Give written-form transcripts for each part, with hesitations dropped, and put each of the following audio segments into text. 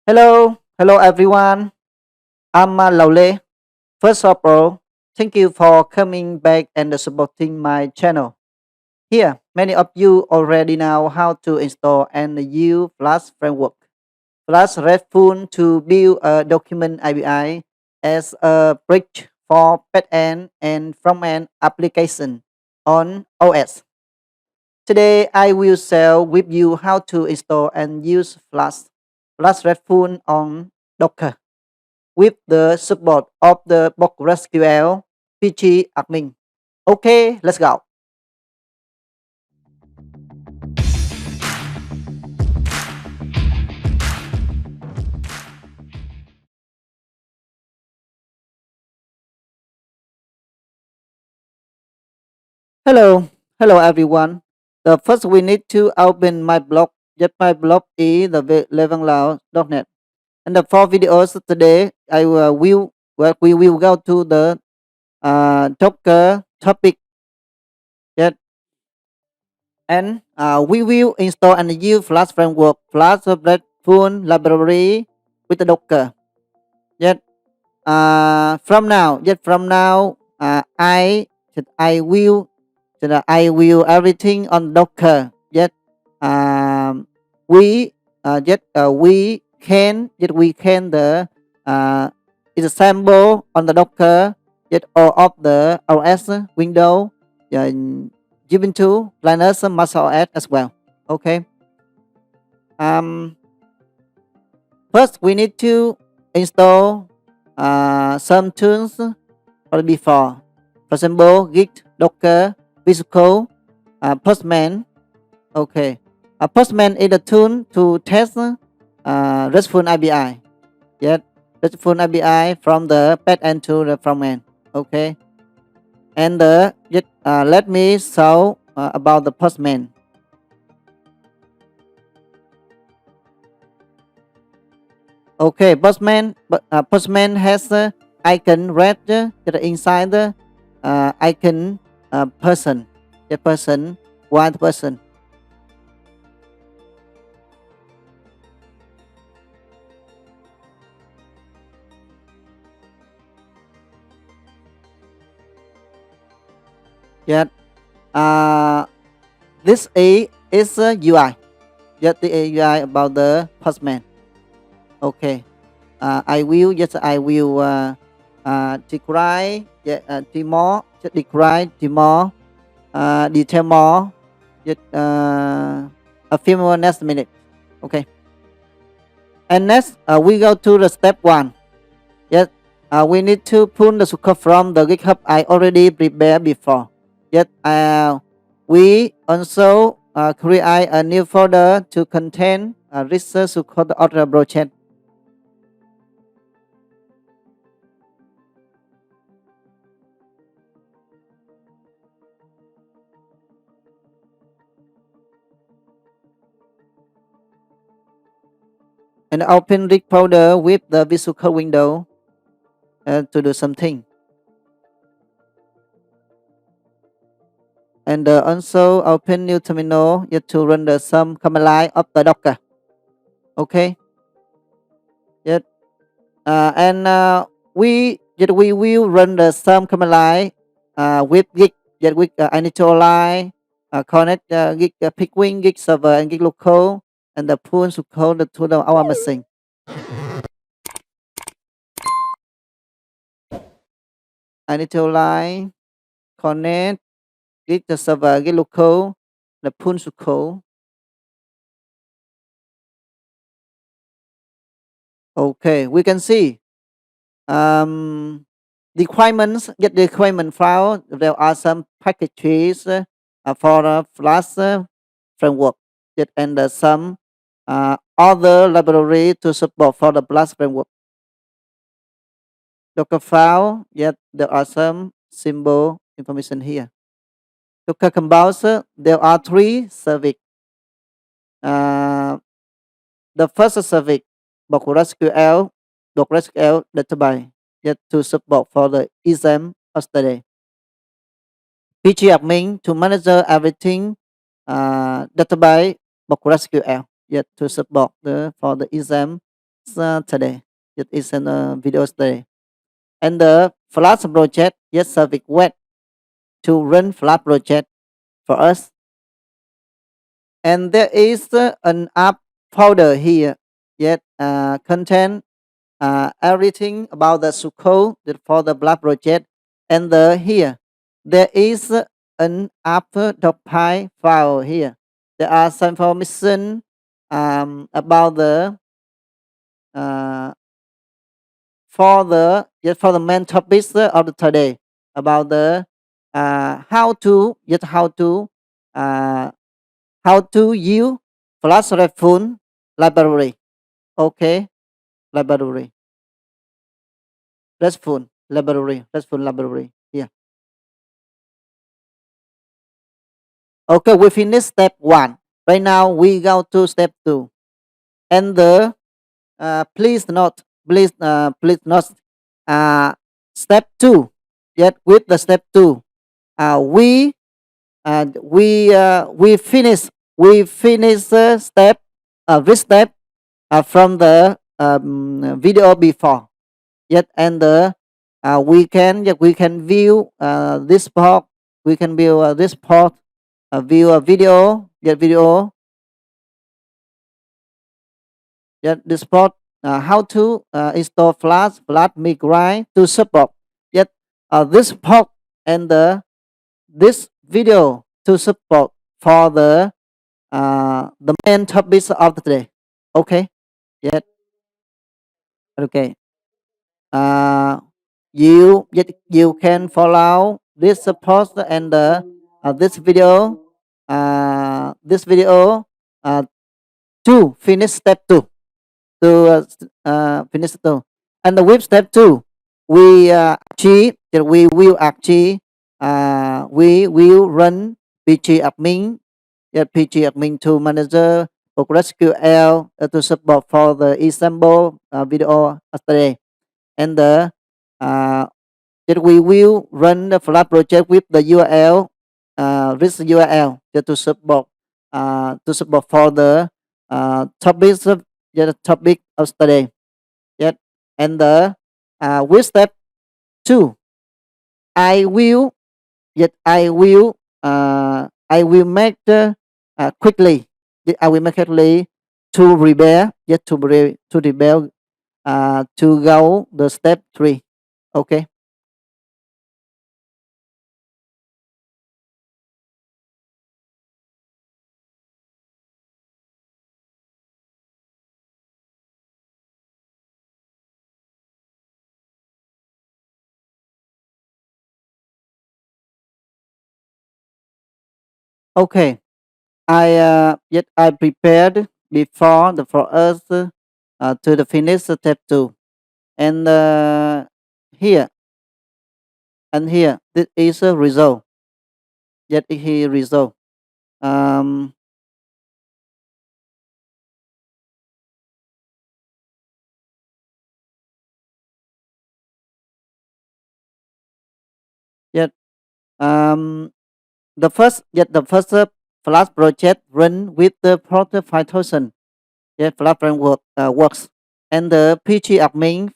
Hello everyone. I'm Laule. First of all, thank you for coming back and supporting my channel. Here, many of you already know how to install and use Flask framework. Flask RESTful to build a document API as a bridge for backend and frontend application on OS. Today, I will share with you how to install and use Flask RESTful on Docker with the support of the PostgreSQL PG admin. Okay, let's go. Hello everyone. The first we need to open my blog. Just my blog is the levenlau.net. And the four videos today, we will go to the Docker topic. Yes, and we will install and use Flask framework, Flask full library with the Docker. Yes, from now, I will everything on Docker. Yet, we we can the example on the Docker. Yet all of the OS Windows, Ubuntu, Linux, Mac OS as well. Okay. Um, First we need to install some tools for before. For example, Git, Docker, VScode, Postman. Okay. Postman is a tool to test RESTful API. Yes, RESTful API from the backend to the frontend. Okay. And let me show about the Postman. Okay, Postman has icon red inside the icon person. The person, one person. Yet, this is a UI. Yet the UI about the Postman. Okay. I will describe detail more just a few more next minute. Okay. And next we go to the step one. Yes, we need to pull the source from the GitHub I already prepared before. Yes, we also create a new folder to contain research source other project. And open this folder with the Visual Code window to do something. And also open new terminal to run the some command line of the Docker. Okay. Yes. We will run the some command line with Git. Yet with initialize, connect Git Pickwing, Git server, and Git local, and the pull to code to our machine. Initialize, connect Git server, Git local, the pull to code. Okay, we can see requirements. Get the requirement file. There are some packages for the Flask framework. Yet and some other library to support for the Flask framework. Docker file. Yet there are some symbol information here. Docker Compose. There are three services. The first service, PostgreSQL database, yet to support for the exam yesterday. PG admin to manage everything database PostgreSQL, yet to support for the exam today. It is a video today. And the Flask project, yes, service web to run Flask project for us. And there is an app folder here. Yet contain everything about the Sukkot for the Flask project. And here there is an app.py file here. There are some information about the uh, for the main topics of the today about the uh, how to use Flask RESTful library. Okay, library RESTful library here. Okay, we finished step 1. Right now we go to step 2. And the please note, please note, step 2. Yet with the step 2, we finish step this step from the video before. Yet and we can view this part. We can view this part. View a video. Get video. Yet this part. How to install Flask migrate to support. Yet this part and this video to support for the main topics of the day. Okay. Yet. Okay. You can follow this post and this video to finish step 2 to finish 2. And with step 2 we will run pg admin to manager PostgreSQL to support for the example video today. And that we will run the Flask project with the URL, this URL to support for the topics of the topic of today. Yet and with step 2, I will make quickly. I will make quickly to rebel. To rebel. To go the step 3. Okay. Okay. I prepared before for us to the finish step 2. And here this is a result. Yet here result. Yet the first Flask project run with the port 5000. Yet Flask framework works. And the PG admin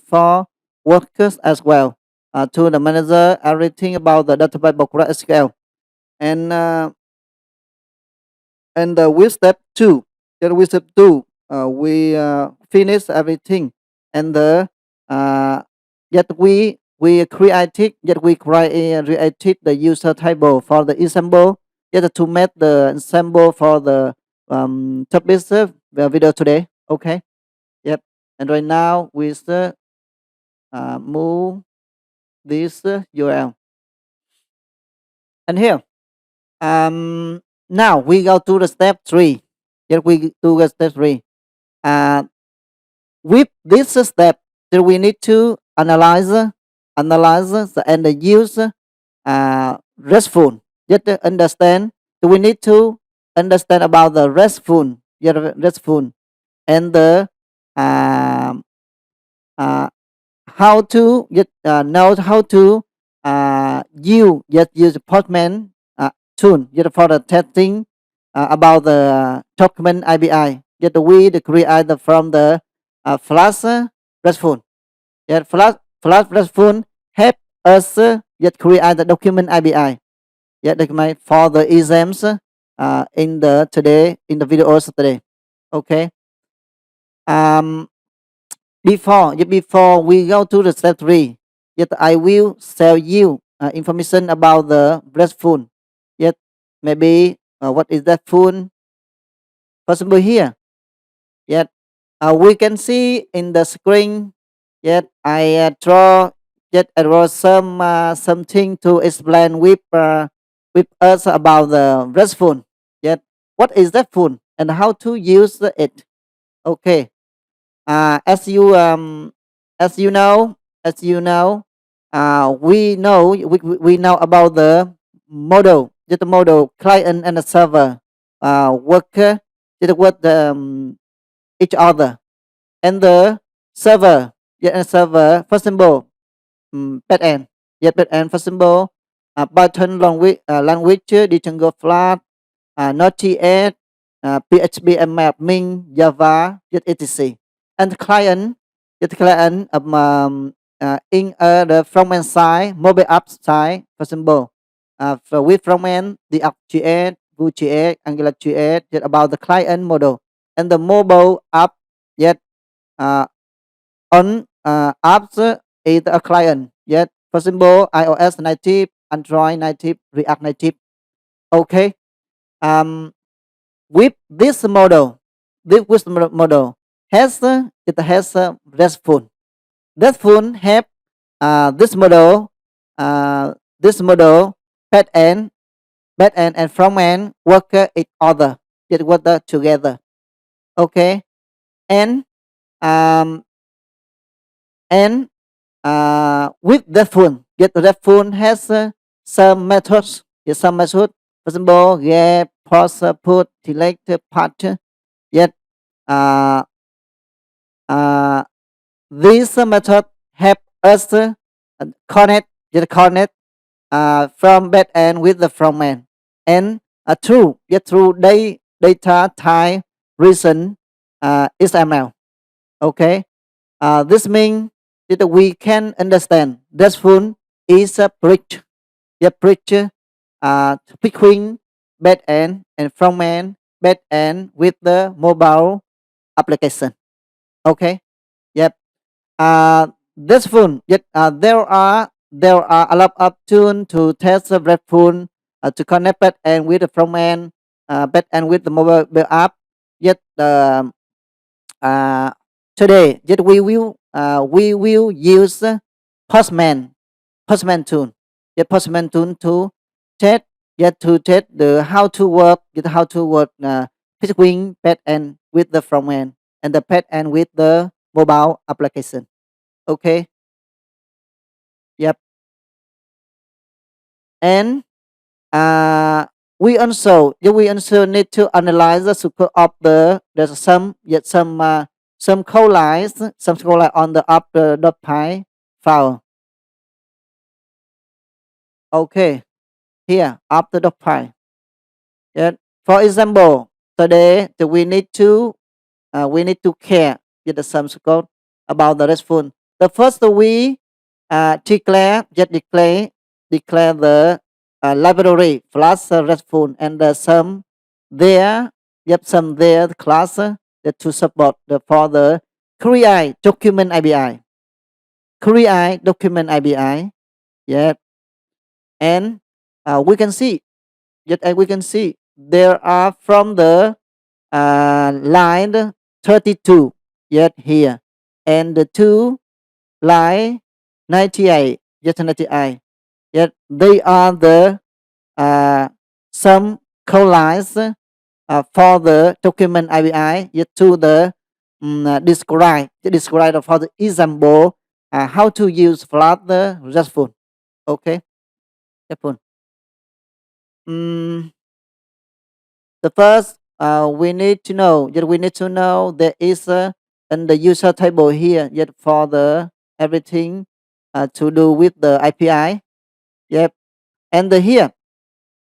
for workers as well. To the manager everything about the database PostgreSQL. And with step 2, we finish everything. And yet we created the user table for the example. Yet to make the example for the topics video today. Okay. Yep. And right now we move this URL. And here now we go to the step 3. Yet we do the step 3. With this step, that we need to analyze and use RESTful. Just to understand, we need to understand about the RESTful, and the how to know how to use Postman tool for the testing about the document API. Yet we create from the Flask RESTful. Yet Flask RESTful help us yet create the document API. Yet document for the exams in the today in the videos today. Okay. Um, before we go to the step 3, yet I will tell you information about the RESTful. Yet maybe what is that phone possible here? Yet we can see in the screen. Yet I draw. Yet I draw something to explain with us about the RESTful. Yet what is that phone and how to use it? Okay. As you as you know as you know we know about the model, just the model client and the server worker just with each other, and the server, yeah, and server for example back end, yeah, back end for example Python language Django Flash, Node.js, PHP, ML, Min, Java, just etc. And the client, the client in the front end side, mobile app side, for example, for with front end, the app.js, Vue.js, AngularJS, just about the client model, and the mobile app, yet uh, on apps is a client, yet for example, iOS native, Android native, React native. Okay. Um, with this model, model has it has RESTful. RESTful have this model, uh, this model back end and front end work each other, get work together. Okay, and um, and with RESTful, get RESTful has some methods. Yes, some method. For example, get, pause, put, select, part. Yet uh, uh, this method help us connect, connect from back end with the front end, and through data type reason XML. Okay, this means that we can understand RESTful is a bridge, bridge between back end and front end, back end with the mobile application. Okay. Yep. This phone. Yet there are a lot of tools to test the red phone to connect back end with the front end, back end with the mobile app. Yet uh, today, yet we will use Postman tool. Yet Postman tool to test, yet to test the how to work, yet how to work between back end with the front end and the back end with the mobile application. Okay. Yep. And we also need to analyze the scope of there's some code lines, on the up.py file. Okay, here after.py. Yeah. For example, today we need to care with the some code about the RESTful. The first we declare the library Flask RESTful, and some there, some there class that to support for the create document API, yeah. And we can see, there are from the line 32 yet here, and the two line 98, yet 98, yet they are the some code lines for the document API, yet to the describe for the example how to use Flask RESTful. Okay, RESTful. The first we need to know there is in the user table here, yet for the everything to do with the API. Yep, and here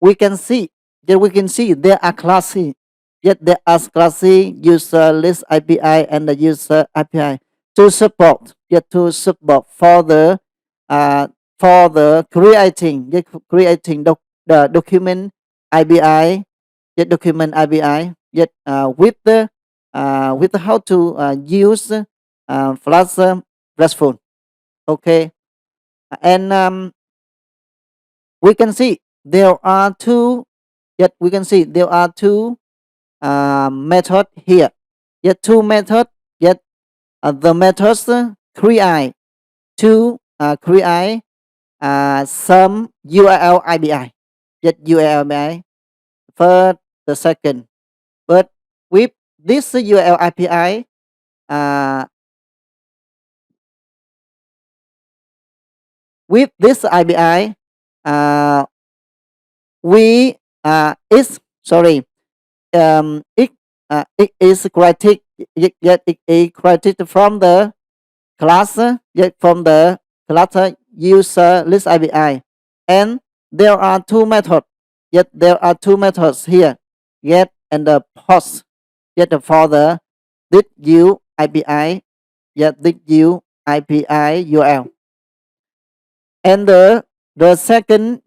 we can see there are classes. Yet there are classy user list API and the user API to support, yet to support uh, for the creating, yet creating the document API, yet document API, yet with how to use Flask RESTful. Okay, and we can see there are two. Yet we can see there are two method here. Yet two method. Yet the methods create to create some URL API. Yet URL API first the second. But with this URL API, uh, with this API, uh, we is sorry it is created, yet it is created from the class, yet from the class user list API, and there are two methods, yet there are two methods here, get and the post, yet for the did you API, yet did you API URL, and the second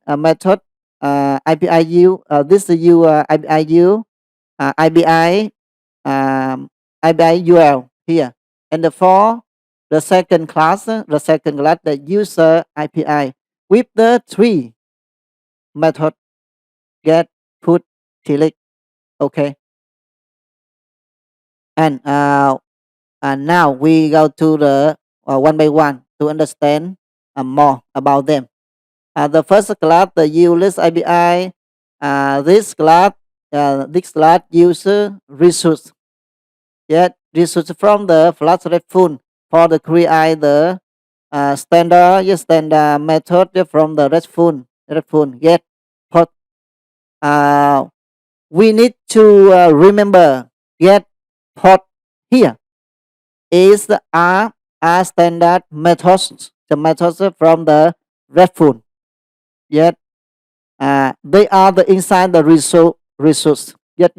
method API this API API API URL here, and for the second class the user API with the three method get, put, delete. Okay, and now we go to the one by one to understand more about them. The first class, the uList API, this class user resource. Yet resource from the Flask RESTful for the create the standard method from the RESTful get put. We need to remember get put here is the are standard methods, the methods from the RESTful. Yet they are the inside the resource. Yet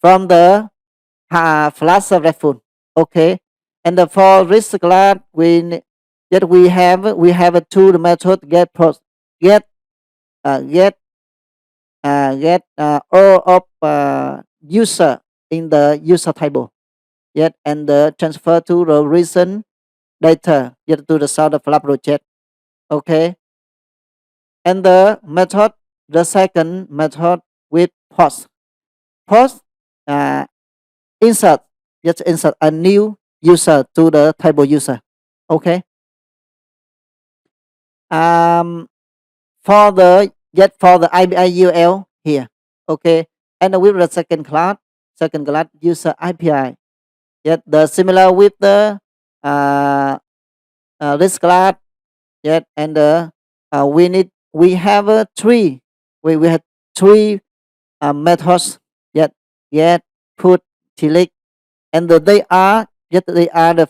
from the Flask RESTful. Okay, and for risk class yet we have a two method get post get get all of user in the user table. Yet and transfer to the recent data yet to the source of Flask project. Okay, and the second method with post insert, just insert a new user to the table user. Okay, for the API URL here. Okay, and with the second class user API, yet the similar with the this class. Yet and we have we have three methods. Yet put, delete, and they are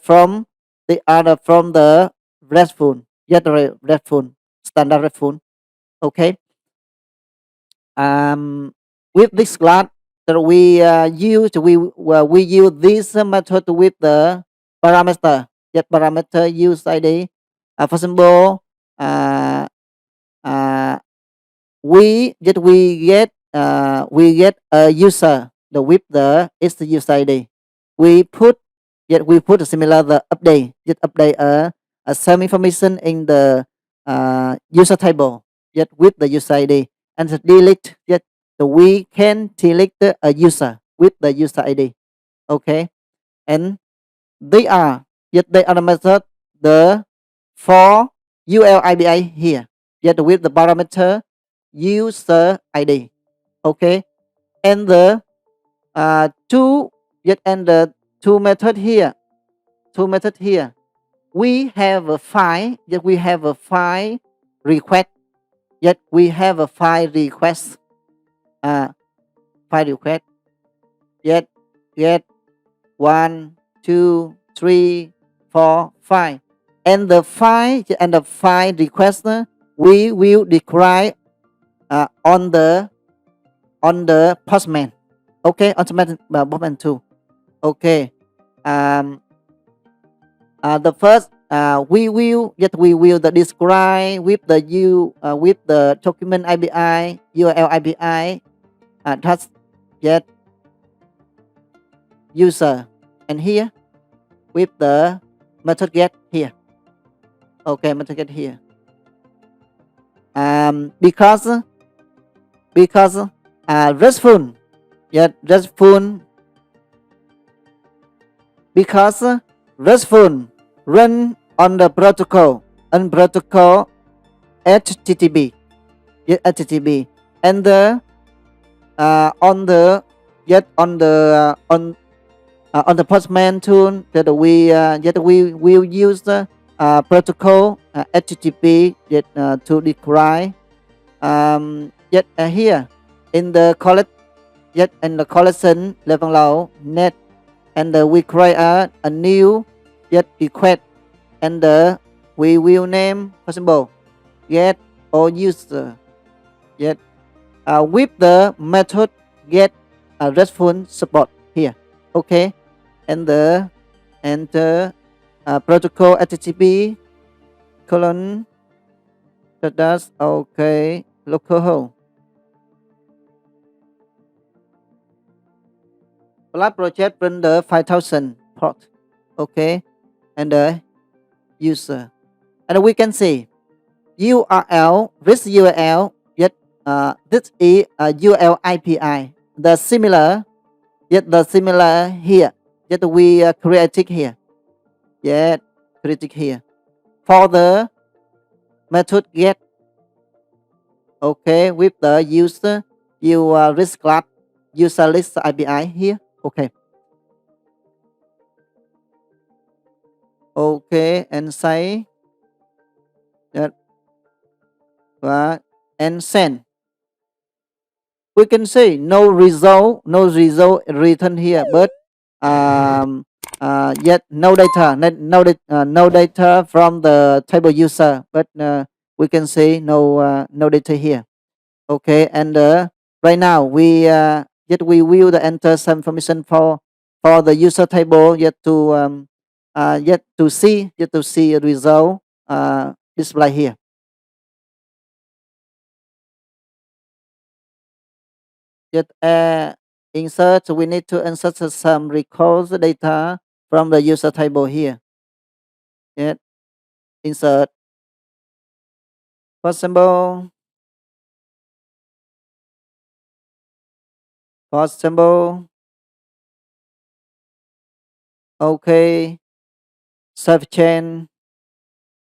from the RESTful, yet RESTful, standard RESTful. Okay, with this class that we use this method with the parameter, yet parameter use ID. For example, we get a user the with the is the user ID. We put a similar the update, yet update some information in the user table, yet with the user ID, and the delete, yet we can delete a user with the user ID. Okay, and they are the method the for UL API here, yet with the parameter user ID. Okay, and the two yet and the two method here, we have a file, yet we have a file request, yet we have a file request, yet 1 2 3 4 5, and the file request we will declare on the on the postman. Okay, automatic postman too. Okay. The first we will the describe with the with the document API URL API touch yet user, and here with the method get here. Okay, method get here. Because RESTful, yet RESTful, because RESTful run on the protocol HTTP, yet HTTP, and the on the yet on the postman tool that we yet we will use the protocol HTTP yet to describe yet here in the collect yet in the collection level low net, and we create a new yet request, and we will name possible get or user yet with the method get RESTful support here. Okay, and the enter protocol HTTP colon dash okay localhost Flask project run the 5000 port. Okay, and the user, and we can see URL this URL yet this is a URL API the similar yet the similar here yet we created here yet created here for the method get. Okay, with the user list class user list API here. Okay. Okay, and say that and send. We can say no result written here, but yet no data, no data from the table user, but we can say no data here. Okay, and right now we yet we will enter some information for the user table yet to see a result display here. Yet insert, we need to insert some records data from the user table here. Yet insert, for example, okay, serve chain,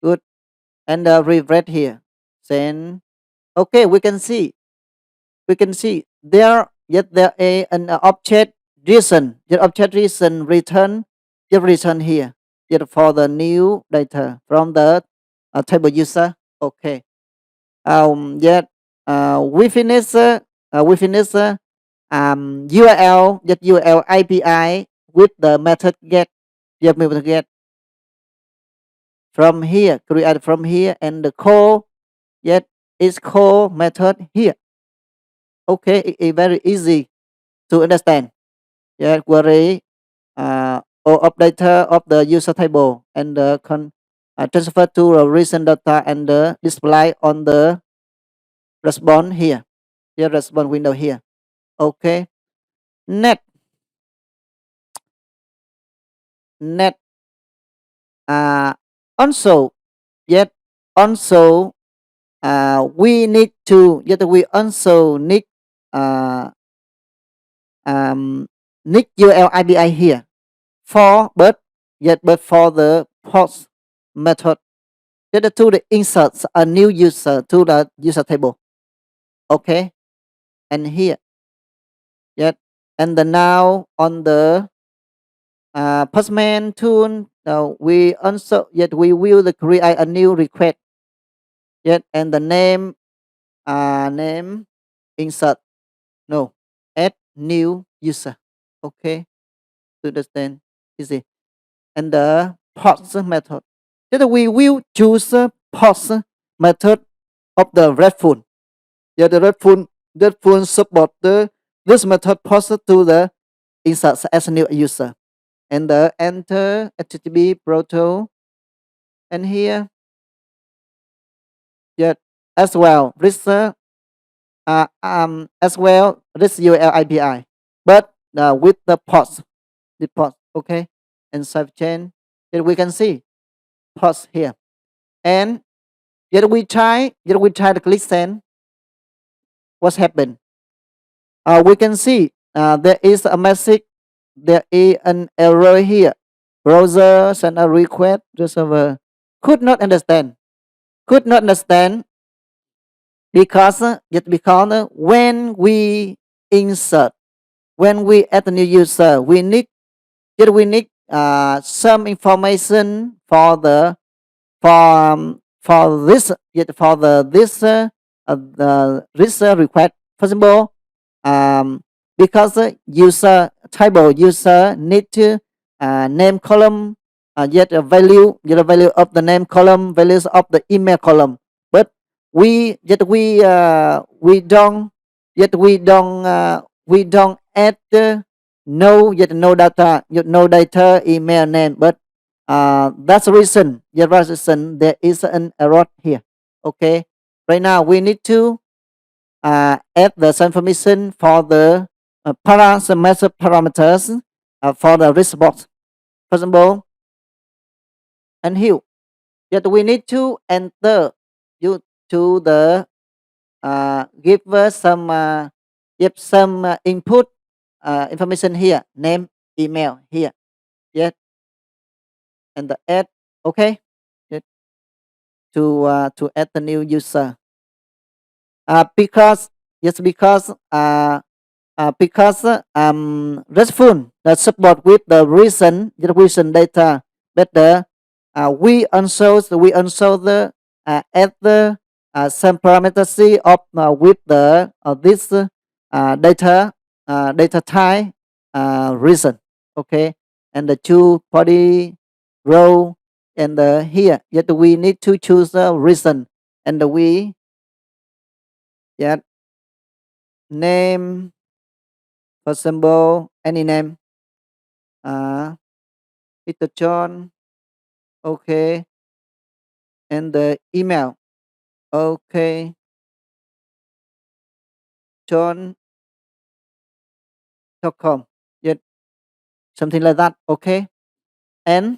good, and refresh here. Send. Okay, we can see there yet there an object reason, yet object reason return here yet for the new data from the table user. Okay, yet we finish URL yet URL API with the method get, yet method get from here, create from here, and the code yet is called method here. Okay, it is very easy to understand. Yeah, query or updater of the user table and transfer to the recent data and display on the response here. Here response window here. Okay. Net also yet also we need to yet we also need uh, need URL API here for but for the post method yet to the insert a new user to the user table. Okay, and here yet and now on the postman tool we also yet we will create a new request yet and the name name insert no add new user. Okay, to understand easy, and the post method yet we will choose post method of the RESTful. Yeah, the RESTful that full support this method process to the insert as a new user and the enter HTTP proto and here yet as well this as well this URL API but with the pods the pods okay and side chain that we can see pods here and yet we try to click send. What's happened? We can see there is a message. There is an error here. Browser send a request to server. Could not understand. Could not understand because when we insert, when we add a new user, we need some information for the for this for this request. For example, because table user need to name column yet a value of the name column, values of the email column, but we don't add no data no data email name, but that's the reason there is an error here. Okay, right now we need to add the information for the parameters for the response. For example, and here that we need to enter you to the give us some input information here, name, email here. Yes, and the add. Okay, yes, to add the new user. Because RESTful that support with the recent data better. We also the add the some parameters of with the this data type reason. Okay, and the two body row and here yet we need to choose the reason and we yeah name. For example, any name. Peter John. Okay. And the email. Okay. John.com. Yet something like that. Okay. And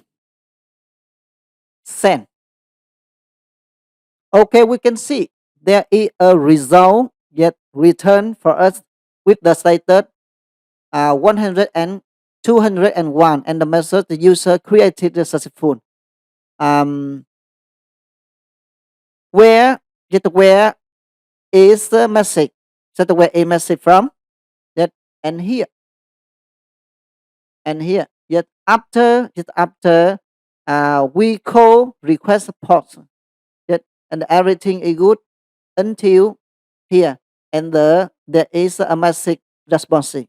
send. Okay, we can see there is a result yet return for us with the status 100 and 201 and the message the user created is successful. Where is the message? Set where a message from that and here yet after we call request port that and everything is good until here and there is a message response to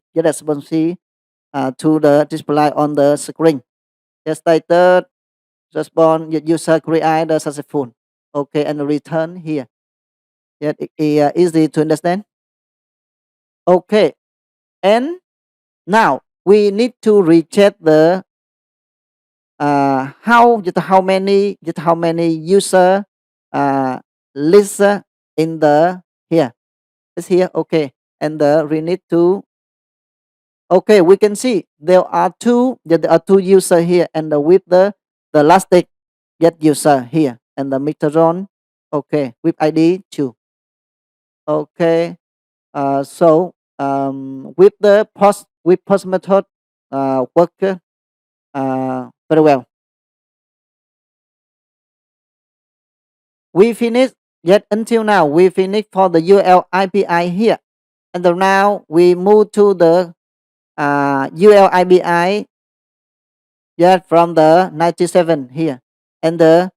the display on the screen. The status respond user create the successful. Okay, and return here. Yet easy to understand. Okay, and now we need to recheck the how many user list in the here. It's here. Okay, and we need to. Okay, we can see there are two user here and with the elastic get user here and the Micron. Okay, with ID 2. Okay, so with the post method work very well. We finished yet until now we finished for the URL API here, and then now we move to the URL API yet from the 97 here, and the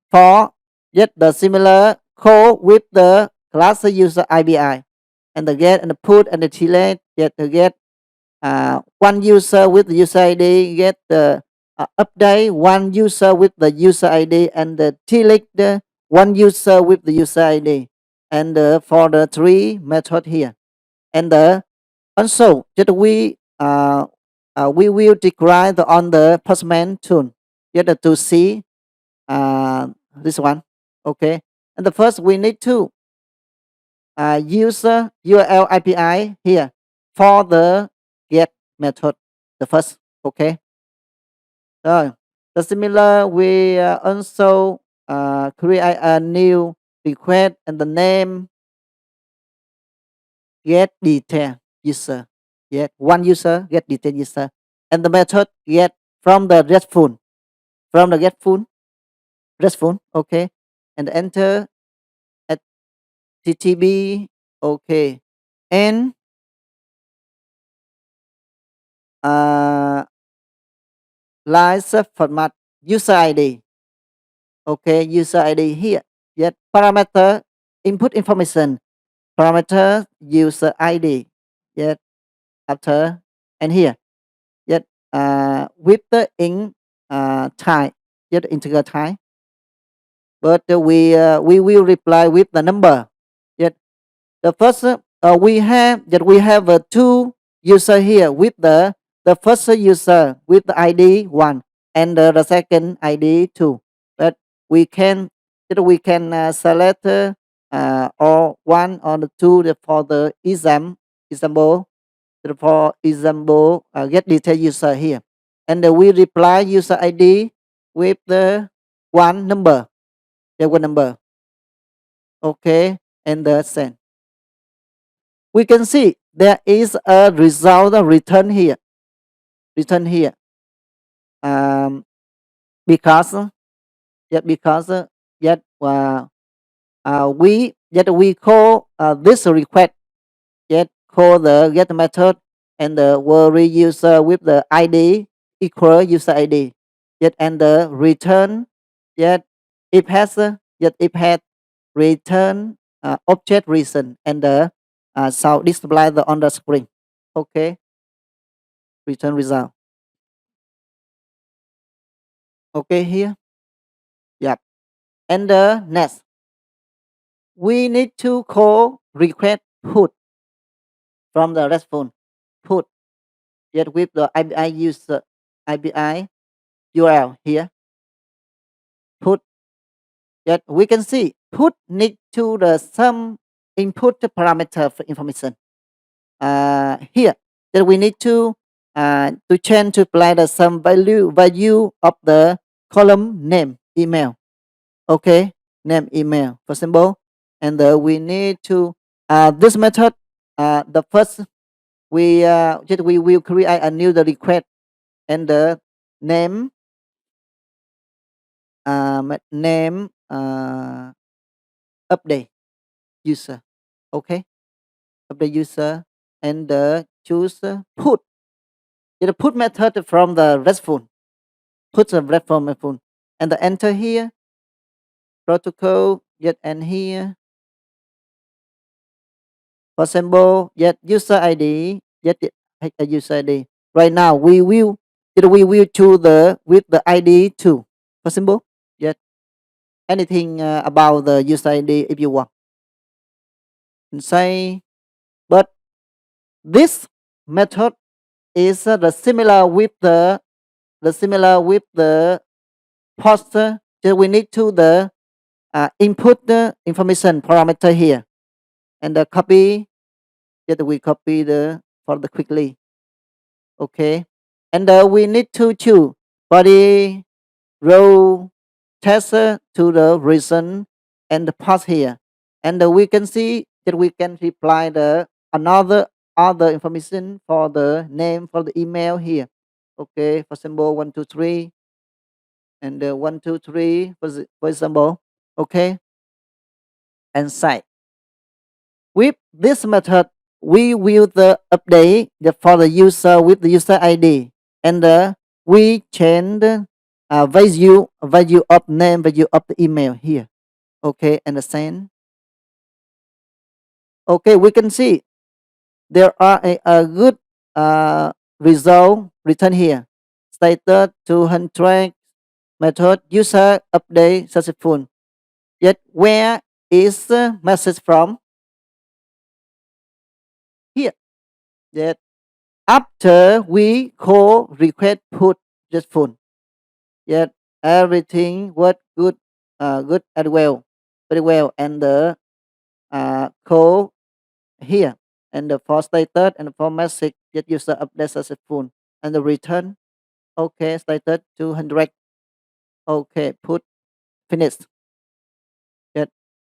for yet the similar code with the class user API and the get and the put and the delete yet to get one user with the user ID get the update one user with the user ID and the delete the one user with the user ID and for the three method here, and also just we will declare on the postman tool just to see this one. Okay, and the first we need to use URL API here for the get method, the first. Okay, so the similar we also create a new request and the name get detail user. Get one user, get detail user, and the method get from the RESTful, from the RESTful. Okay, and enter HTTP. Okay, and lies format user ID. Okay, user ID here. Yet parameter input information, parameter user ID. Yet after and here. Yet with the in type, yet integer type. But we will reply with the number. Yet the first we have two user here with the first user with the ID 1 and the second ID 2, but we can select or one or the two for the example for example get detail user here, and we reply user ID with the one number, the one number. Okay, and the send. We can see there is a result return here, return here, um, because yet we call this request, yet call the get method and the worry user with the ID equal user ID, yet and the return, yet it has return object reason and the so display the on the screen. Okay, return result. Okay, here. Yep. And the next, we need to call request put from the RESTful put, yet with the API user API URL here. Put, yet we can see put need to the some input parameter for information. Here that we need to change to apply the some value of the column name email. Okay, name email for example, and we need to this method the first we will create a new the request and the name name update user. Okay, update user and choose put. The put method from the RESTful, put the RESTful and the enter here protocol yet and here for example yet user ID yet a user ID. Right now we will choose the with the ID 2 for example, yet anything about the user ID if you want and say, but this method is the similar with the post that we need to the input the information parameter here and the copy that we copy the for the quickly. Okay, and we need to choose body row tester to the reason and the path here, and we can see that we can reply the another other information for the name for the email here. Okay, for example 123 and 123 for example. Okay, and site with this method we will the update for the user with the user ID and we change the value of name, value of the email here. Okay, and the send. Okay, we can see there are a good result return here. Stated 200 method user update successful. Yet where is a message from here. That after we call request put RESTful, yet everything was good, good and well, very well, and the call here and the for status and for message get user update successful and the return okay status 200 okay put finished. That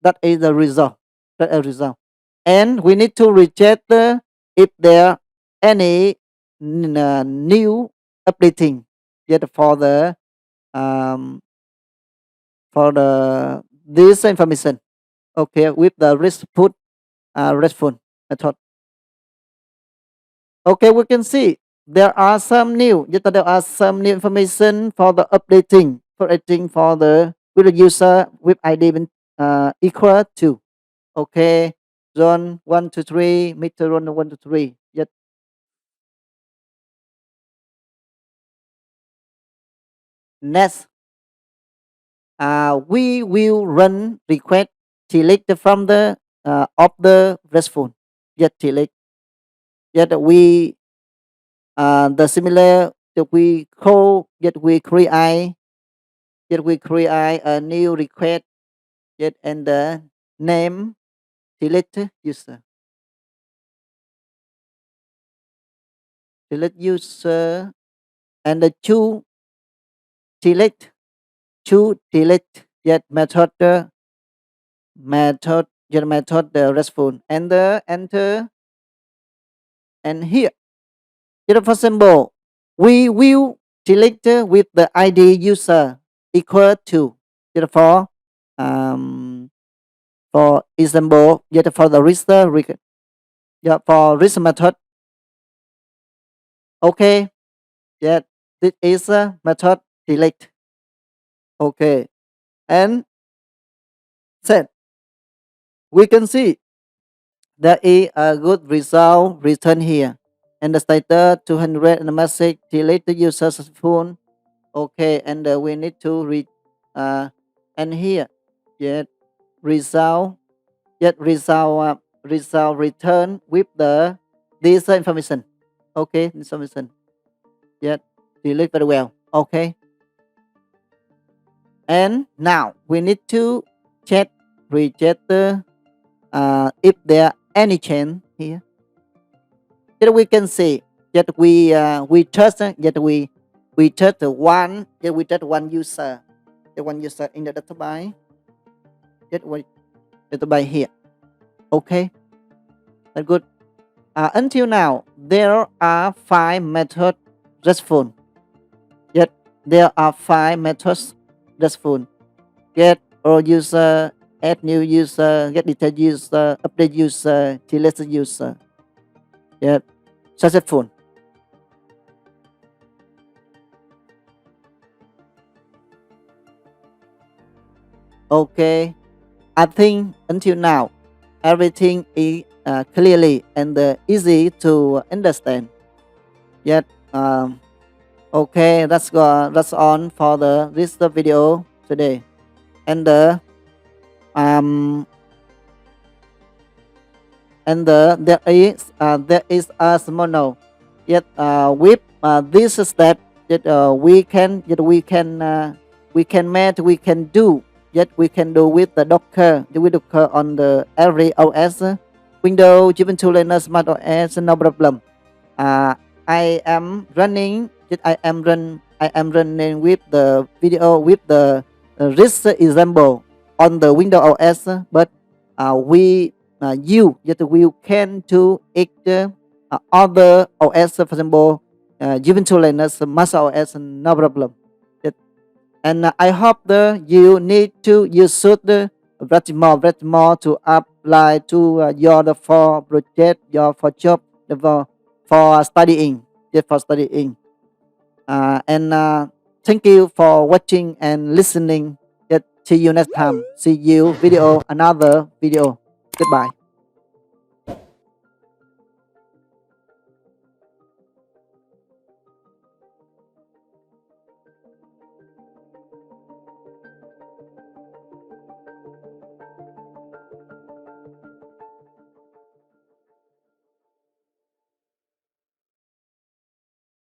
that is the result. That is result. And we need to reject if there any new updating yet um, for the this information. Okay, with the RESTful method. Okay, we can see there are some new. Yet there are some new information for the updating for the with the user with ID equal to. Okay, zone 1 to 3, meter zone 1 to 3. Yet next, we will run request select from the of the RESTful. Yet select. Yet we the similar that we call yet we create a new request yet and the name select user. Select user and the select select yet method the RESTful and the enter and here. Yet for example, we will select with the ID user equal to therefore for example yet for the register yeah, for register method. Okay, yet this is a method select. Okay, and set we can see there is a good result return here and the status 200 and the message delete the user phone. Okay, and we need to read and here yet result result return with the this information. Okay, this information yet delete very well. Okay, and now we need to check reject if there any change here that we can see that we test that we test one that we test one user the one user in the database that we database here. Okay, that's good. Until now there are 5 methods RESTful. Yet there are 5 methods RESTful. Get all user, add new user, get detailed user, update user, delete user. Yet successful. Okay, I think until now everything is clearly and easy to understand. Yet okay, that's on for this video today. And um there is a small note. Yet with this step that we can do. Yet we can do with the Docker, on the every OS, Windows, Ubuntu, Linux, Mac OS, no problem. I am running. I am running with the video with the risk example on the Windows OS, but we can do it other OS, for example, Ubuntu, Linux, Mac OS, no problem. And I hope you need to use very more to apply to your for project, your for job, for studying, just for studying. And thank you for watching and listening. See you next time. See you another video. Goodbye.